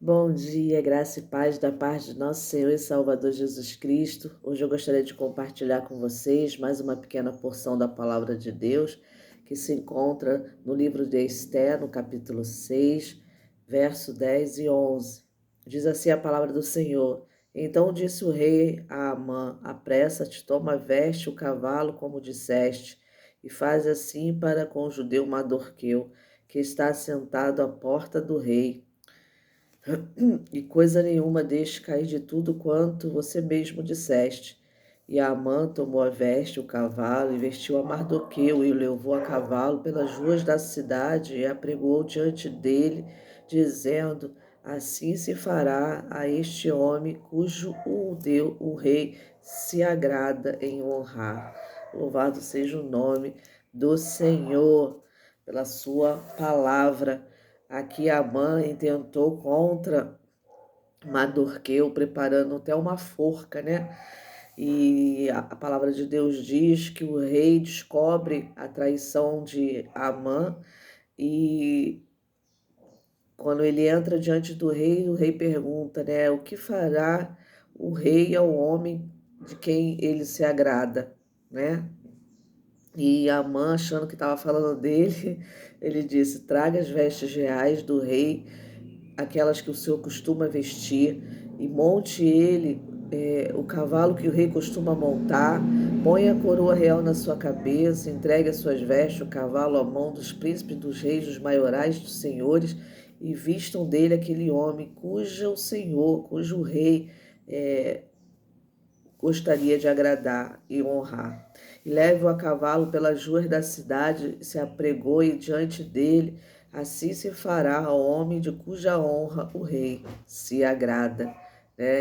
Bom dia, graça e paz da parte de nosso Senhor e Salvador Jesus Cristo. Hoje eu gostaria de compartilhar com vocês mais uma pequena porção da palavra de Deus que se encontra no livro de Esté, no capítulo 6, verso 10 e 11. Diz assim a palavra do Senhor: Então disse o rei a Amã: Apressa-te, toma a veste, o cavalo, como disseste, e faz assim para com o judeu Madorqueu, que está sentado à porta do rei. E coisa nenhuma deixe cair de tudo quanto você mesmo disseste. E Amã tomou a veste, o cavalo, e vestiu a Mardoqueu, e o levou a cavalo pelas ruas da cidade, e apregoou diante dele, dizendo: Assim se fará a este homem cujo o rei se agrada em honrar. Louvado seja o nome do Senhor pela sua palavra. Aqui Amã intentou contra Mardoqueu, preparando até uma forca, né? E a palavra de Deus diz que o rei descobre a traição de Amã e quando ele entra diante do rei, o rei pergunta, né? O que fará o rei ao homem de quem ele se agrada, né? E Amã, achando que estava falando dele, ele disse: Traga as vestes reais do rei, aquelas que o senhor costuma vestir, e monte ele o cavalo que o rei costuma montar, ponha a coroa real na sua cabeça, entregue as suas vestes, o cavalo à mão dos príncipes, dos reis, dos maiorais, dos senhores, e vistam dele aquele homem cujo rei é, gostaria de agradar e honrar. E leve-o a cavalo pelas ruas da cidade, se apregoe diante dele, assim se fará ao homem de cuja honra o rei se agrada.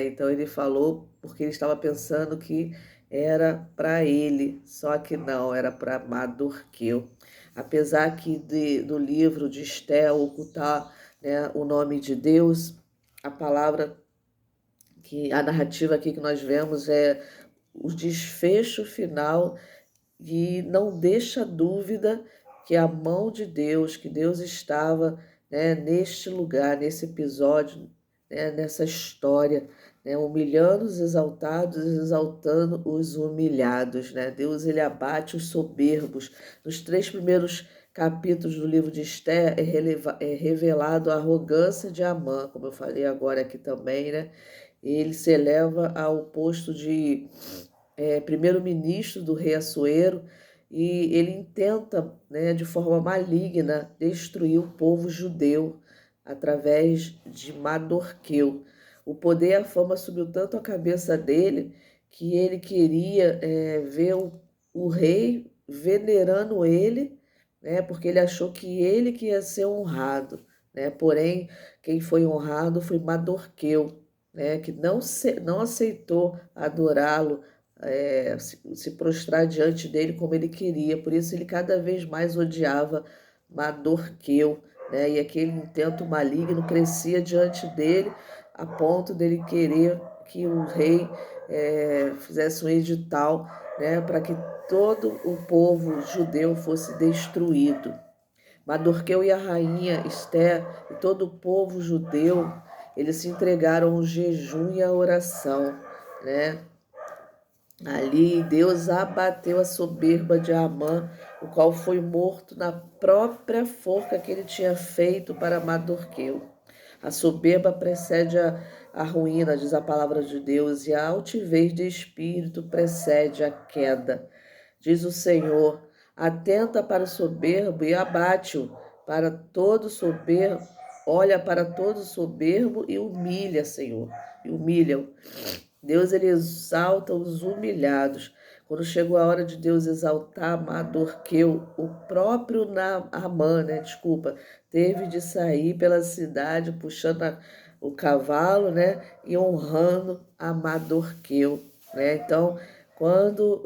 Então ele falou porque ele estava pensando que era para ele, só que não, era para Mardoqueu. Apesar que do livro de Esté ocultar, né, o nome de Deus, a palavra que a narrativa aqui que nós vemos é o desfecho final e não deixa dúvida que a mão de Deus, que Deus estava, né, neste lugar, nesse episódio, né, nessa história, né, humilhando os exaltados, exaltando os humilhados, né? Deus ele abate os soberbos. Nos 3 primeiros capítulos do livro de Esté é revelado a arrogância de Amã, como eu falei agora aqui também, né? Ele se eleva ao posto de primeiro-ministro do rei Assuero e ele intenta, né, de forma maligna, destruir o povo judeu através de Mardoqueu. O poder e a fama subiu tanto a cabeça dele que ele queria ver o rei venerando ele, né, porque ele achou que ele que ia ser honrado, né? Porém, quem foi honrado foi Mardoqueu, né, que não aceitou adorá-lo, se prostrar diante dele como ele queria. Por isso ele cada vez mais odiava Mardoqueu, né? E aquele intento maligno crescia diante dele, a ponto dele querer que o rei fizesse um edital, né, para que todo o povo judeu fosse destruído. Mardoqueu e a rainha Esté e todo o povo judeu, eles se entregaram ao jejum e à oração, né? Ali Deus abateu a soberba de Amã, o qual foi morto na própria forca que ele tinha feito para Mardoqueu. A soberba precede a ruína, diz a palavra de Deus, e a altivez de espírito precede a queda. Diz o Senhor: atenta para o soberbo e abate-o, para todo soberbo, olha para todo soberbo e humilha, Senhor, e humilha-o. Deus ele exalta os humilhados. Quando chegou a hora de Deus exaltar Mardoqueu, o próprio Amã, né, desculpa, teve de sair pela cidade puxando o cavalo, né, e honrando a Mardoqueu, né? Então, quando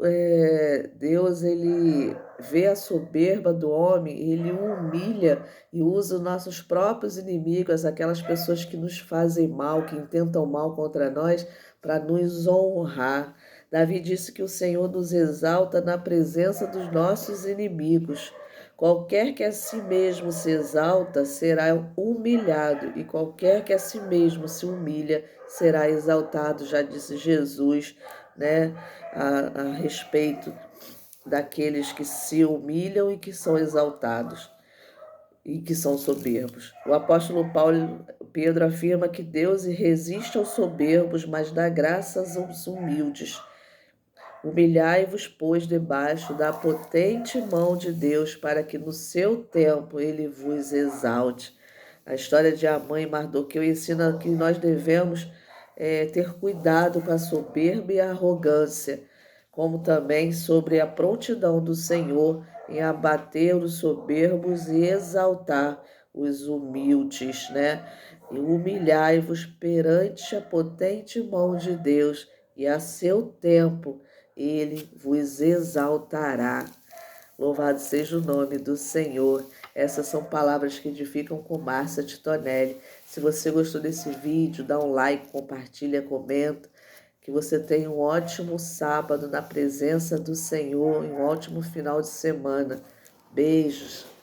Deus ele vê a soberba do homem, ele o humilha e usa os nossos próprios inimigos, aquelas pessoas que nos fazem mal, que intentam mal contra nós, para nos honrar. Davi disse que o Senhor nos exalta na presença dos nossos inimigos. Qualquer que a si mesmo se exalta será humilhado, e qualquer que a si mesmo se humilha será exaltado, já disse Jesus, né, a respeito daqueles que se humilham e que são exaltados e que são soberbos. O apóstolo Pedro afirma que Deus resiste aos soberbos, mas dá graças aos humildes. Humilhai-vos, pois, debaixo da potente mão de Deus, para que no seu tempo ele vos exalte. A história de Amã e Mardoqueu ensina que nós devemos ter cuidado com a soberba e a arrogância, como também sobre a prontidão do Senhor em abater os soberbos e exaltar os humildes, né? E humilhai-vos perante a potente mão de Deus, e a seu tempo ele vos exaltará. Louvado seja o nome do Senhor. Essas são palavras que edificam com Márcia Titonelli. Se você gostou desse vídeo, dá um like, compartilha, comenta. Que você tenha um ótimo sábado na presença do Senhor e um ótimo final de semana. Beijos.